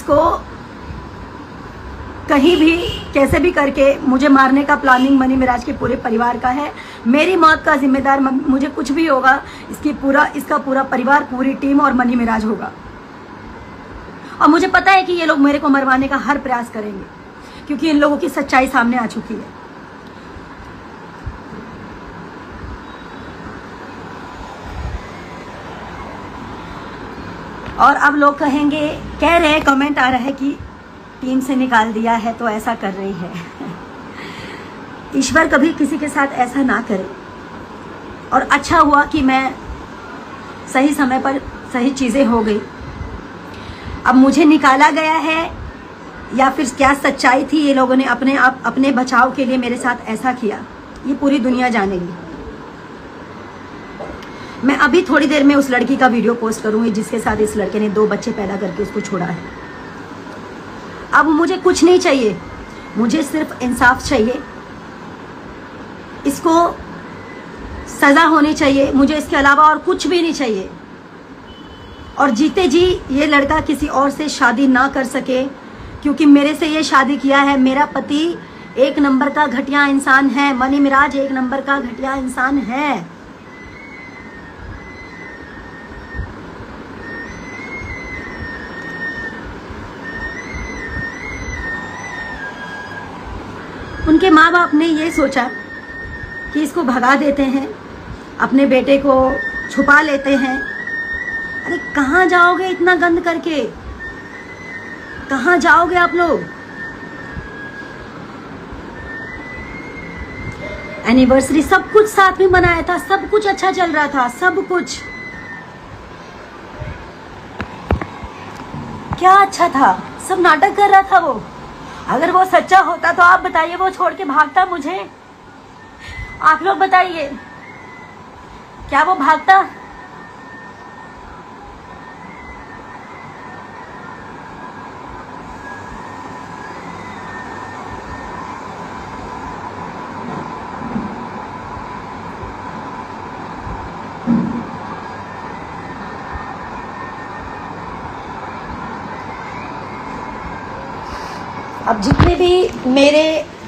इसको कहीं भी कैसे भी करके मुझे मारने का प्लानिंग मनी मिराज के पूरे परिवार का है। मेरी मौत का जिम्मेदार, मुझे कुछ भी होगा इसका पूरा परिवार, पूरी टीम और मनी मिराज होगा। और मुझे पता है कि ये लोग मेरे को मरवाने का हर प्रयास करेंगे, क्योंकि इन लोगों की सच्चाई सामने आ चुकी है। और अब लोग कहेंगे, कह रहे हैं, कमेंट आ रहा है कि टीम से निकाल दिया है तो ऐसा कर रही है। ईश्वर कभी किसी के साथ ऐसा ना करे। और अच्छा हुआ कि मैं सही समय पर सही चीजें हो गई। अब मुझे निकाला गया है या फिर क्या सच्चाई थी, ये लोगों ने अपने बचाव के लिए मेरे साथ ऐसा किया, ये पूरी दुनिया जानेगी। मैं अभी थोड़ी देर में उस लड़की का वीडियो पोस्ट करूंगी जिसके साथ इस लड़के ने 2 बच्चे पैदा करके उसको छोड़ा है। अब मुझे कुछ नहीं चाहिए, मुझे सिर्फ इंसाफ चाहिए। इसको सजा होनी चाहिए, मुझे इसके अलावा और कुछ भी नहीं चाहिए। और जीते जी ये लड़का किसी और से शादी ना कर सके, क्योंकि मेरे से ये शादी किया है। मेरा पति 1 नंबर का घटिया इंसान है, मनी मिराज 1 नंबर का घटिया इंसान है। उनके माँ बाप ने ये सोचा कि इसको भगा देते हैं, अपने बेटे को छुपा लेते हैं। अरे कहाँ जाओगे इतना गंद करके, कहाँ जाओगे आप लोग? एनिवर्सरी सब कुछ साथ में मनाया था, सब कुछ अच्छा चल रहा था, सब कुछ क्या अच्छा था, सब नाटक कर रहा था वो। अगर वो सच्चा होता तो आप बताइए, वो छोड़ के भागता मुझे? आप लोग बताइए, क्या वो भागता? अब जितने भी मेरे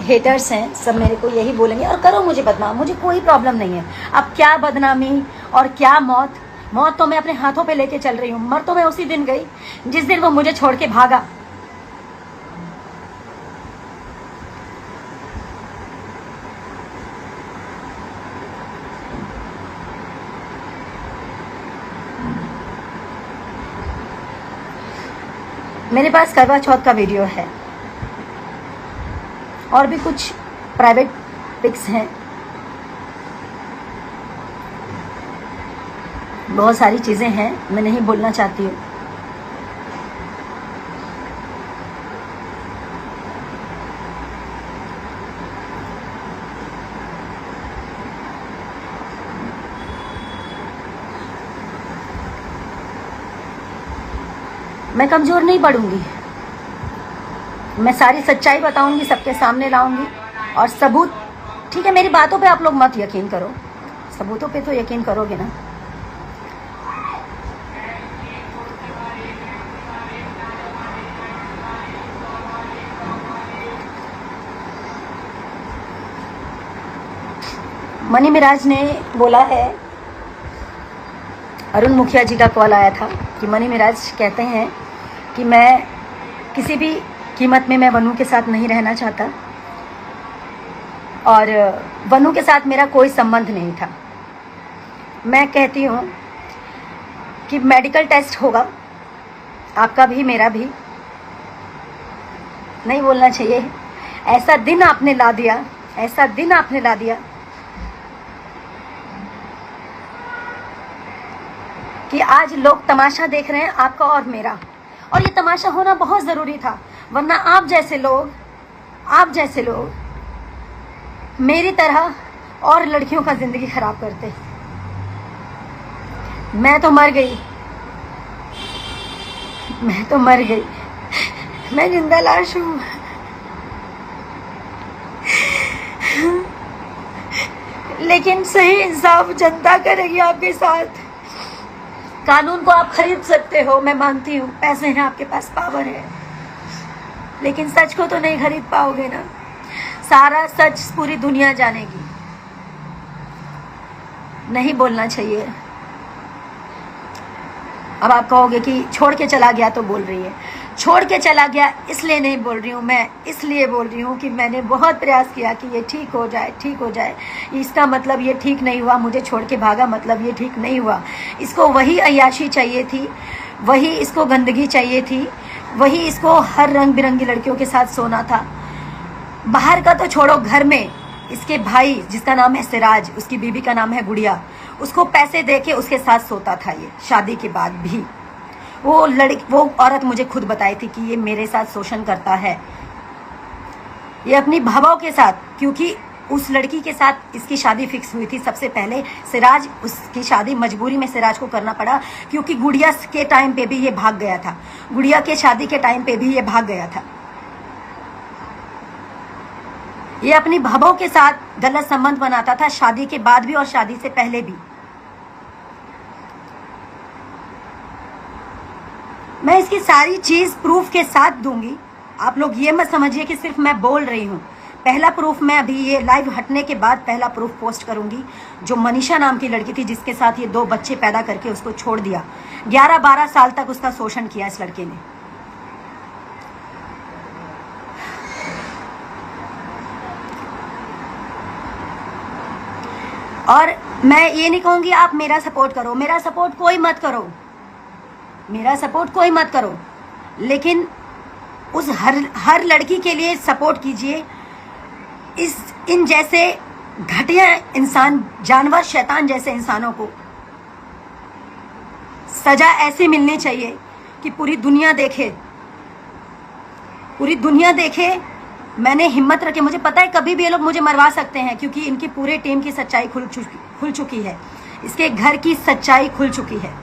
हेटर्स हैं सब मेरे को यही बोलेंगे, और करो मुझे बदनाम, मुझे कोई प्रॉब्लम नहीं है। अब क्या बदनामी और क्या मौत तो मैं अपने हाथों पे लेके चल रही हूँ। मर तो मैं उसी दिन गई जिस दिन वो मुझे छोड़ के भागा। मेरे पास करवा चौथ का वीडियो है और भी कुछ प्राइवेट पिक्स हैं, बहुत सारी चीजें हैं, मैं नहीं बोलना चाहती हूँ। मैं कमजोर नहीं पड़ूंगी, मैं सारी सच्चाई बताऊंगी, सबके सामने लाऊंगी। और सबूत, ठीक है, मेरी बातों पे आप लोग मत यकीन करो, सबूतों पे तो यकीन करोगे ना। मनी मिराज ने बोला है, अरुण मुखिया जी का कॉल आया था कि मनी मिराज कहते हैं कि मैं किसी भी कीमत में मैं वनु के साथ नहीं रहना चाहता और वनु के साथ मेरा कोई संबंध नहीं था। मैं कहती हूँ कि मेडिकल टेस्ट होगा, आपका भी मेरा भी। नहीं बोलना चाहिए, ऐसा दिन आपने ला दिया, ऐसा दिन आपने ला दिया कि आज लोग तमाशा देख रहे हैं आपका और मेरा। और ये तमाशा होना बहुत ज़रूरी था, वरना आप जैसे लोग मेरी तरह और लड़कियों का ज़िंदगी खराब करते। मैं तो मर गई, मैं जिंदा लाश हूँ। लेकिन सही इंसाफ जनता करेगी आपके साथ। कानून को आप खरीद सकते हो, मैं मानती हूँ, पैसे हैं आपके पास, पावर है, लेकिन सच को तो नहीं खरीद पाओगे ना। सारा सच पूरी दुनिया जानेगी। नहीं बोलना चाहिए। अब आप कहोगे कि छोड़ के चला गया तो बोल रही है। छोड़ के चला गया इसलिए नहीं बोल रही हूँ मैं, इसलिए बोल रही हूँ कि मैंने बहुत प्रयास किया कि ये ठीक हो जाए, ठीक हो जाए। इसका मतलब ये ठीक नहीं हुआ, मुझे छोड़ के भागा मतलब ये ठीक नहीं हुआ। इसको वही अय्याशी चाहिए थी, वही इसको गंदगी चाहिए थी, वही इसको हर रंग बिरंगी लड़कियों के साथ सोना था। बाहर का तो छोड़ो, घर में इसके भाई जिसका नाम है सिराज, उसकी बीबी का नाम है गुड़िया, उसको पैसे देके उसके साथ सोता था ये शादी के बाद भी। वो औरत मुझे खुद बताई थी कि ये मेरे साथ शोषण करता है, ये अपनी भावाओं के साथ, क्योंकि उस लड़की के साथ इसकी शादी फिक्स हुई थी सबसे पहले। सिराज, उसकी शादी मजबूरी में सिराज को करना पड़ा क्योंकि गुड़िया के टाइम पे भी ये भाग गया था, गुड़िया के शादी के टाइम पे भी ये भाग गया था। ये अपनी भावों के साथ गलत संबंध बनाता था, शादी के बाद भी और शादी से पहले भी। मैं इसकी सारी चीज प्रूफ के साथ दूंगी। आप लोग ये मत समझिए कि सिर्फ मैं बोल रही हूँ। पहला प्रूफ मैं अभी ये लाइव हटने के बाद पहला प्रूफ पोस्ट करूंगी, जो मनीषा नाम की लड़की थी जिसके साथ ये 2 बच्चे पैदा करके उसको छोड़ दिया। 11-12 साल तक उसका शोषण किया इस लड़के ने। और मैं ये नहीं कहूंगी आप मेरा सपोर्ट करो, मेरा सपोर्ट कोई मत करो, मेरा सपोर्ट कोई मत करो, लेकिन उस हर लड़की के लिए सपोर्ट कीजिए। इन जैसे घटिया इंसान, जानवर, शैतान जैसे इंसानों को सजा ऐसी मिलनी चाहिए कि पूरी दुनिया देखे, पूरी दुनिया देखे। मैंने हिम्मत रखे, मुझे पता है कभी भी ये लोग मुझे मरवा सकते हैं क्योंकि इनकी पूरे टीम की सच्चाई खुल चुकी है, इसके घर की सच्चाई खुल चुकी है।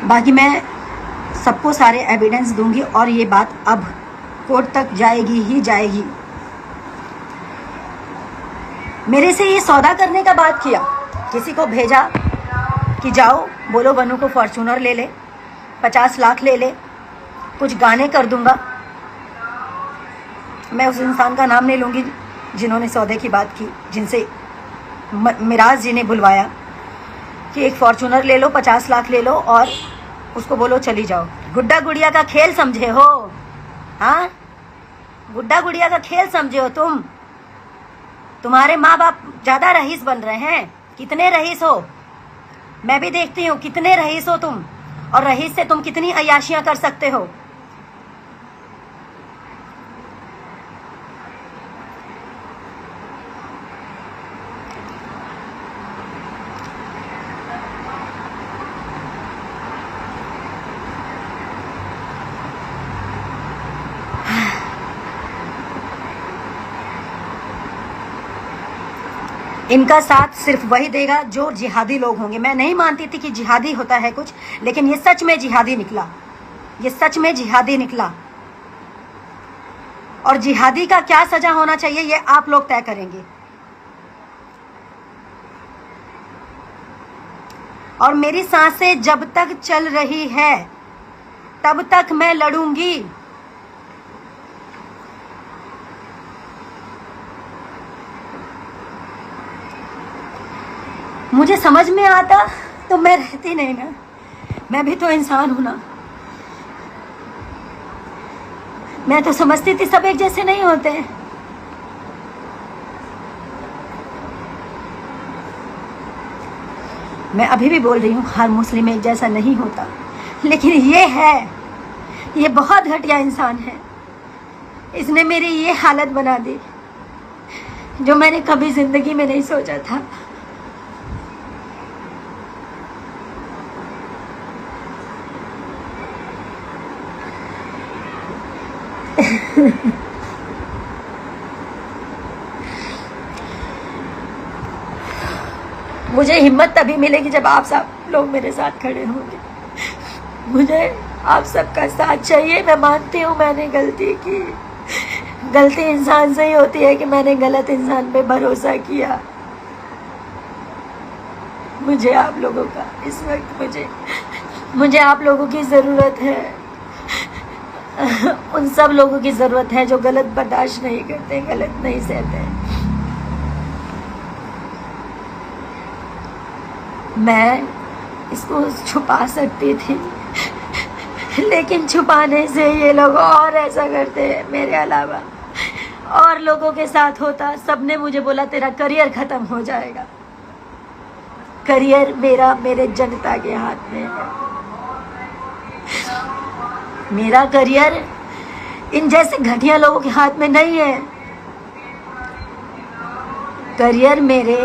बाकी मैं सबको सारे एविडेंस दूंगी और ये बात अब कोर्ट तक जाएगी ही जाएगी। मेरे से ये सौदा करने का बात किया, किसी को भेजा कि जाओ बोलो बनू को फॉर्च्यूनर ले ले, 50 लाख ले ले, कुछ गाने कर दूंगा। मैं उस इंसान का नाम नहीं लूंगी जिन्होंने सौदे की बात की, जिनसे मिराज जी ने बुलवाया कि एक फॉर्च्यूनर ले लो, 50 लाख ले लो और उसको बोलो चली जाओ। गुड्डा गुड़िया का खेल समझे हो? हाँ, गुड्डा गुड़िया का खेल समझे हो तुम? तुम्हारे माँ बाप ज्यादा रईस बन रहे हैं। कितने रईस हो? मैं भी देखती हूँ कितने रईस हो तुम, और रईस से तुम कितनी अय्याशियां कर सकते हो। इनका साथ सिर्फ वही देगा जो जिहादी लोग होंगे। मैं नहीं मानती थी कि जिहादी होता है कुछ, लेकिन ये सच में जिहादी निकला, ये सच में जिहादी निकला। और जिहादी का क्या सजा होना चाहिए ये आप लोग तय करेंगे। और मेरी सांसें जब तक चल रही है तब तक मैं लड़ूंगी। मुझे समझ में आता तो मैं रहती नहीं ना, मैं भी तो इंसान हूं ना। मैं तो समझती थी सब एक जैसे नहीं होते। मैं अभी भी बोल रही हूँ हर मुस्लिम एक जैसा नहीं होता, लेकिन ये है, ये बहुत घटिया इंसान है। इसने मेरी ये हालत बना दी जो मैंने कभी जिंदगी में नहीं सोचा था। मुझे हिम्मत तभी मिलेगी जब आप सब लोग मेरे साथ खड़े होंगे। मुझे आप सबका साथ चाहिए। मैं मानती हूँ मैंने गलती की, गलती इंसान से ही होती है कि मैंने गलत इंसान पे भरोसा किया। मुझे आप लोगों का इस वक्त मुझे आप लोगों की ज़रूरत है। उन सब लोगों की ज़रूरत है जो गलत बर्दाश्त नहीं करते, गलत नहीं सहते। मैं इसको छुपा सकती थी, लेकिन छुपाने से ये लोग और ऐसा करते हैं। मेरे अलावा और लोगों के साथ होता, सबने मुझे बोला तेरा करियर खत्म हो जाएगा। करियर मेरे जनता के हाथ में है। मेरा करियर इन जैसे घटिया लोगों के हाथ में नहीं है। करियर मेरे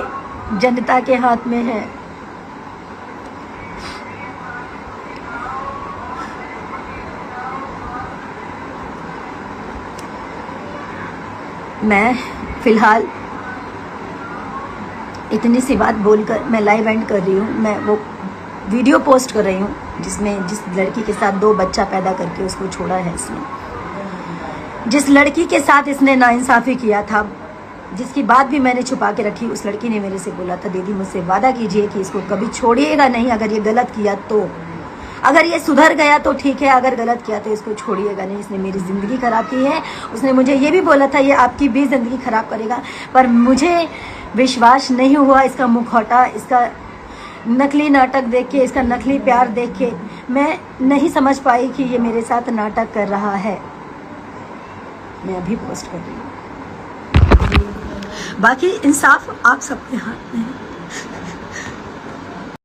जनता के हाथ में है। मैं फिलहाल इतनी सी बात बोलकर मैं लाइव एंड कर रही हूँ। मैं वो वीडियो पोस्ट कर रही हूँ जिसमें जिस लड़की के साथ 2 बच्चा पैदा करके उसको छोड़ा है इसने, जिस लड़की के साथ इसने नाइंसाफ़ी किया था, जिसकी बात भी मैंने छुपा के रखी। उस लड़की ने मेरे से बोला था दीदी मुझसे वादा कीजिए कि इसको कभी छोड़िएगा नहीं, अगर ये गलत किया तो, अगर ये सुधर गया तो ठीक है, अगर गलत किया तो इसको छोड़िएगा नहीं। इसने मेरी ज़िंदगी ख़राब की है। उसने मुझे ये भी बोला था ये आपकी भी ज़िंदगी ख़राब करेगा, पर मुझे विश्वास नहीं हुआ। इसका मुखौटा, इसका नकली नाटक देख के, इसका नकली प्यार देख के मैं नहीं समझ पाई कि ये मेरे साथ नाटक कर रहा है। मैं अभी पोस्ट कर रही हूँ। बाकी इंसाफ आप सबके हाथ में है।